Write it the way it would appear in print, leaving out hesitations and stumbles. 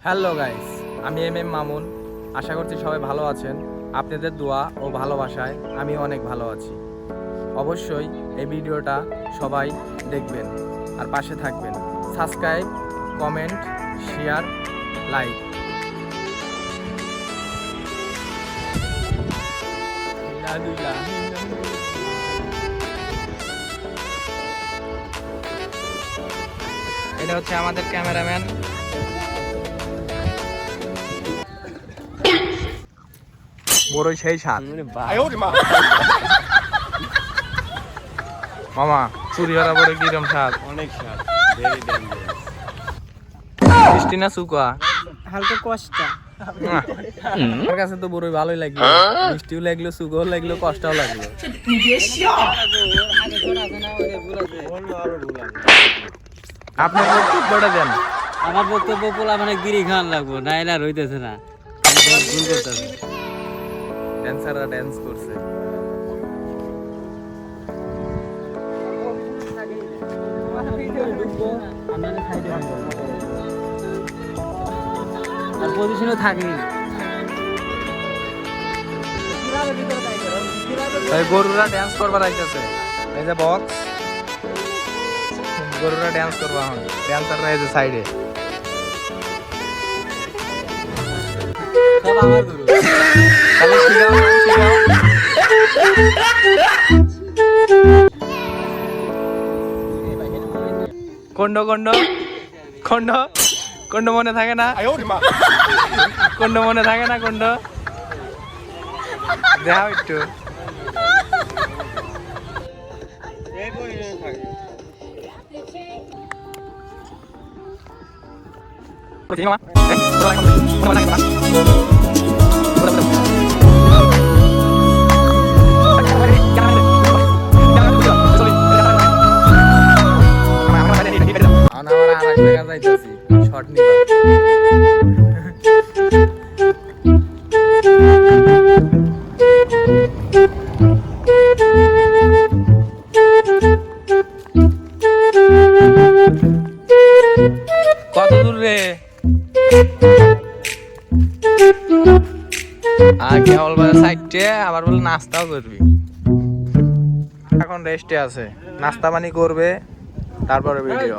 Hello guys, আমি M Mamun. আশা করছি সবাই ভালো আছেন। আপনাদের দোয়া ও ভালোবাসায় আমি অনেক ভালো আছি। অবশ্যই এই ভিডিওটা সবাই দেখবেন আর পাশে থাকবেন। Subscribe, comment, share, like. এটা হচ্ছে আমাদের ক্যামেরাম্যান। বড়ই সেই স্বাদ মামা, চুরি হরা বড় কিরম স্বাদ? অনেক স্বাদ, ভেরি ডেঞ্জারাস। মিষ্টি না সুকা? হালকা কষ্ট। আমার কাছে তো বড়ই ভালোই লাগলো, মিষ্টিও লাগলো, সুগাও লাগলো, কষ্টও লাগলো। আপনার বক্তব্যটা দেন। আমার বক্তব্য পোলা মানে গিরি খান লাগবো, নাইলে আর হইতেছে না, ভুল করতেছে। ড্যান্সাররা ড্যান্স করছে। আর পজিশনও থাকেই না। তাই গরুরা ড্যান্স করবার আইতেছে। এই যে বক্স, গরুরা ড্যান্স করবা এখন। ড্যান্সাররা এই যে সাইডে। সব আমার গরু। তাহলে শিখাও, শিখাও। কন্ড কন্ড কন্ড কন্ড মনে থাকে না? কন্ড মনে থাকে না? কন্ড দেখাও একটু। শর্ট নিবা। কত দূর রে? কেবল বলে সাইডে, আবার বলে নাস্তাও করবি। এখন রেস্টে আছে, নাস্তা পানি করবে, তারপরে ভিডিও।